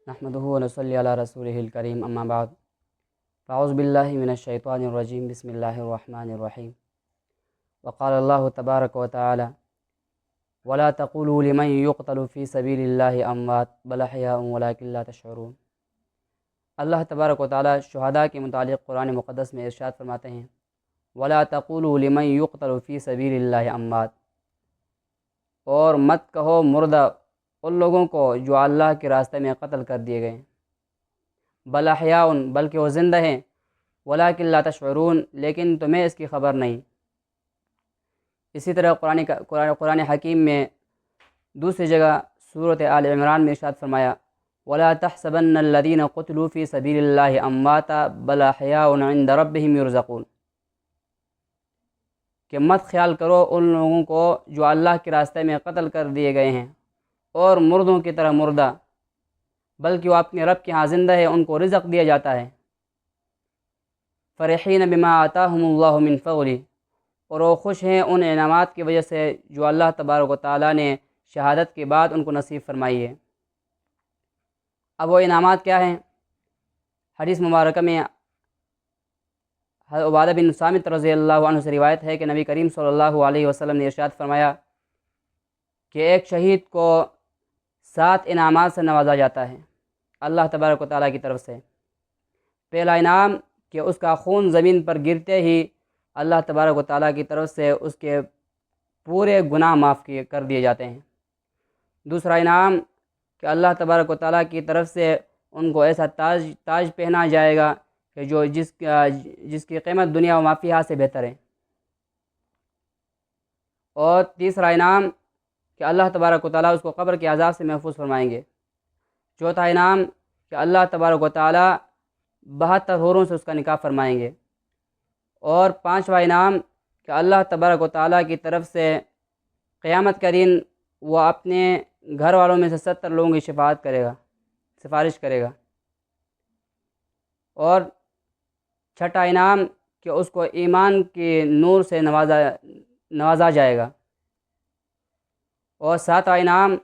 نحمدہ ونصلی علی رسولہ الکریم اما بعد فاعوذ باللہ من الشیطان الرجیم بسم اللہ الرحمن الرحیم وقال اللہ تبارک و تعالی ولا تقولوا لمن يقتل في سبیل اللہ اموات بل احیاء ولکن لا تشعرون۔ اللہ تبارک و تعالی شہداء کے متعلق قرآن مقدس میں ارشاد فرماتے ہیں ولا تقولوا لمن يقتل في سبیل اللہ اموات، اور مت کہو مردہ ان لوگوں کو جو اللہ کے راستے میں قتل کر دیے گئے، بل احیاء بلکہ وہ زندہ ہیں، ولکن لا تشعرون لیکن تمہیں اس کی خبر نہیں۔ اسی طرح قرآن حکیم میں دوسری جگہ سورۃ آل عمران میں ارشاد فرمایا ولا تحسبن الذين قتلوا في سبيل الله امواتا بل احياء عند ربهم يرزقون، کہ مت خیال کرو ان لوگوں کو جو اللہ کے راستے میں قتل کر دیے گئے ہیں اور مردوں کی طرح مردہ، بلکہ وہ اپنے رب کے ہاں زندہ ہے، ان کو رزق دیا جاتا ہے۔ فرحین بما آتاہم اللہ من فضلہ، اور وہ خوش ہیں ان انعامات کی وجہ سے جو اللہ تبارک و تعالیٰ نے شہادت کے بعد ان کو نصیب فرمائی ہے۔ اب وہ انعامات کیا ہیں؟ حدیث مبارکہ میں عبادہ بن صامت رضی اللہ عنہ سے روایت ہے کہ نبی کریم صلی اللہ علیہ وسلم نے ارشاد فرمایا کہ ایک شہید کو 7 انعامات سے نوازا جاتا ہے اللہ تبارک و تعالیٰ کی طرف سے۔ پہلا انعام کہ اس کا خون زمین پر گرتے ہی اللہ تبارک و تعالیٰ کی طرف سے اس کے پورے گناہ معاف کر دیے جاتے ہیں۔ دوسرا انعام کہ اللہ تبارک و تعالیٰ کی طرف سے ان کو ایسا تاج پہنا جائے گا کہ جس کی قیمت دنیا و ما فیہا سے بہتر ہے۔ اور تیسرا انعام کہ اللہ تبارک و تعالیٰ اس کو قبر کے عذاب سے محفوظ فرمائیں گے۔ چوتھا انعام کہ اللہ تبارک و تعالیٰ 72 حوروں سے اس کا نکاح فرمائیں گے۔ اور پانچواں انعام کہ اللہ تبارک و تعالیٰ کی طرف سے قیامت کا دن وہ اپنے گھر والوں میں سے 70 لوگوں کی سفارش کرے گا۔ اور چھٹا انعام کہ اس کو ایمان کے نور سے نوازا جائے گا۔ اور 7واں انعام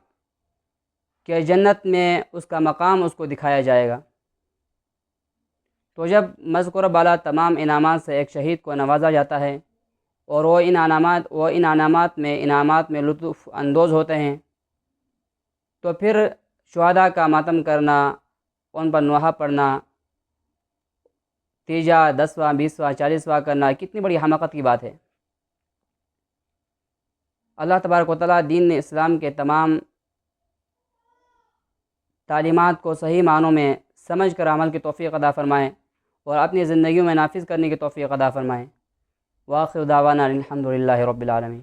کہ جنت میں اس کا مقام اس کو دکھایا جائے گا۔ تو جب مذکورہ بالا تمام انعامات سے ایک شہید کو نوازا جاتا ہے اور وہ ان انعامات میں لطف اندوز ہوتے ہیں، تو پھر شہداء کا ماتم کرنا، ان پر نوحہ پڑھنا، تیجا 10واں 20واں 40واں کرنا کتنی بڑی حماقت کی بات ہے۔ اللہ تبارک و تعالیٰ دین اسلام کے تمام تعلیمات کو صحیح معنوں میں سمجھ کر عمل کی توفیق عطا فرمائیں اور اپنی زندگیوں میں نافذ کرنے کی توفیق عطا فرمائیں۔ وآخر دعوانا الحمد للہ رب العالمین۔